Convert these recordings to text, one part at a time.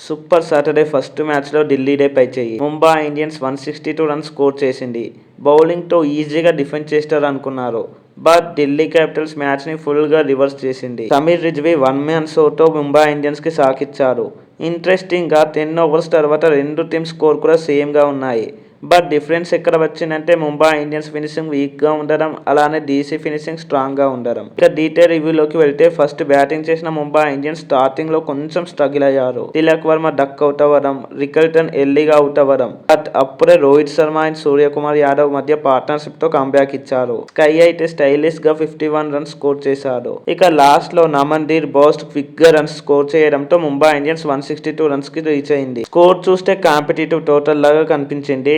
Super Saturday first మ్యాచ్లో ఢిల్లీదే పైచేయి. Mumbai Indians 162 runs score చేసింది. బౌలింగ్తో ఈజీగా డిఫెండ్ చేస్తారు అనుకున్నారు. బట్ ఢిల్లీ క్యాపిటల్స్ మ్యాచ్ని ఫుల్గా రివర్స్ చేసింది. సమీర్ రిజ్వీ 1 మ్యాన్ షోతో ముంబై ఇండియన్స్కి సాకిచ్చారు. ఇంట్రెస్టింగ్గా 10 ఓవర్స్ తర్వాత రెండు టీమ్స్ స్కోర్ కూడా సేమ్గా ఉన్నాయి. బట్ డిఫరెన్స్ ఎక్కడ వచ్చిందంటే ముంబై ఇండియన్స్ ఫినిషింగ్ వీక్గా ఉండడం, అలానే డీసీ ఫినిషింగ్ స్ట్రాంగ్గా ఉండడం. ఇక డీటెయిల్ రివ్యూలోకి వెళ్తే ఫస్ట్ బ్యాటింగ్ చేసిన ముంబై ఇండియన్స్ స్టార్టింగ్లో కొంచెం స్ట్రగుల్ అయ్యారు. తిలక్ వర్మ డక్ అవుట్ అవ్వడం, రికల్టన్ ఎర్లీగా అవుట్ అవ్వడం. బట్ అప్పుడే రోహిత్ శర్మ అండ్ సూర్యకుమార్ యాదవ్ మధ్య పార్ట్నర్షిప్తో కంబ్యాక్ ఇచ్చారు. స్కై అయితే స్టైలిష్గా 51 రన్స్ స్కోర్ చేశాడు. ఇక లాస్ట్లో నమన్దీర్ బౌస్ట్ క్విక్గా రన్స్ స్కోర్ చేయడంతో ముంబై ఇండియన్స్ 162 రన్స్కి రీచ్ అయింది. స్కోర్ చూస్తే కాంపిటేటివ్ టోటల్ లాగా కనిపించింది.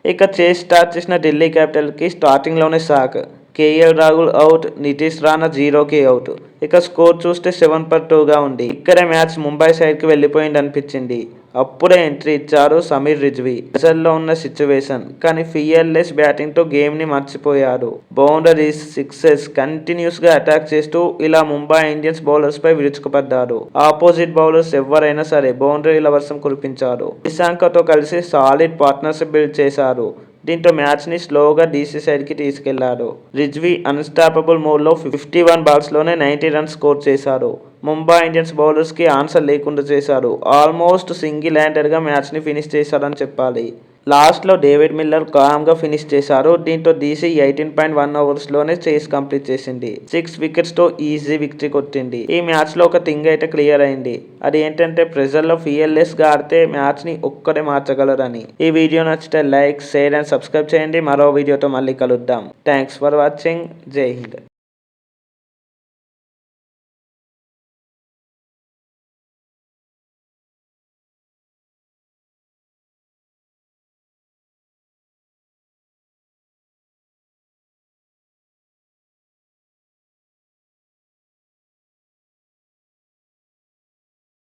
ఇక చేస్ స్టార్ట్ చేసిన ఢిల్లీ క్యాపిటల్కి స్టార్టింగ్లోనే shock. KL Rahul out, Nitish Rana 0కి అవుట్. ఇక స్కోర్ చూస్తే 7-2గా ఉంది. ఇక్కడే మ్యాచ్ ముంబై సైడ్కి వెళ్ళిపోయింది అనిపించింది. అప్పుడే ఎంట్రీ ఇచ్చారు సమీర్ రిజ్వీ. ప్రెజర్లో ఉన్న సిచ్యువేషన్, కానీ ఫియర్లెస్ బ్యాటింగ్తో గేమ్ని మర్చిపోయారు. బౌండరీస్, సిక్సెస్ కంటిన్యూస్గా అటాక్ చేస్తూ ఇలా ముంబై ఇండియన్స్ బౌలర్స్పై విరుచుకుపడ్డారు. ఆపోజిట్ బౌలర్స్ ఎవరైనా సరే బౌండరీల వర్షం కురిపించారు. నిశాంకతో కలిసి సాలిడ్ పార్ట్నర్షిప్ బిల్డ్ చేశారు. దీంతో మ్యాచ్ని స్లోగా డీసీ సైడ్కి తీసుకెళ్లారు. రిజ్వీ అన్స్టాపబుల్ మోడ్లో 51 బాల్స్లోనే 90 రన్స్ స్కోర్ చేశారు. ముంబై ఇండియన్స్ బౌలర్స్కి ఆన్సర్ లేకుండా చేశారు. ఆల్మోస్ట్ సింగిల్ హ్యాండెడ్గా మ్యాచ్ని ఫినిష్ చేశారని చెప్పాలి. లాస్ట్లో డేవిడ్ మిల్లర్ కామ్గా ఫినిష్ చేశారు. దీంతో డీసీ 18.1 ఓవర్స్లోనే చేస్ కంప్లీట్ చేసింది. 6 వికెట్స్తో ఈజీ విక్టరీ కొట్టింది. ఈ మ్యాచ్లో ఒక థింగ్ అయితే క్లియర్ అయింది. అది ఏంటంటే ప్రెజర్లో ఫియర్లెస్గా ఆడితే మ్యాచ్ని ఒక్కడే మార్చగలరని. ఈ వీడియో నచ్చితే లైక్, షేర్ అండ్ సబ్స్క్రైబ్ చేయండి. మరో వీడియోతో మళ్ళీ కలుద్దాం. Thanks for watching. జై హింద్.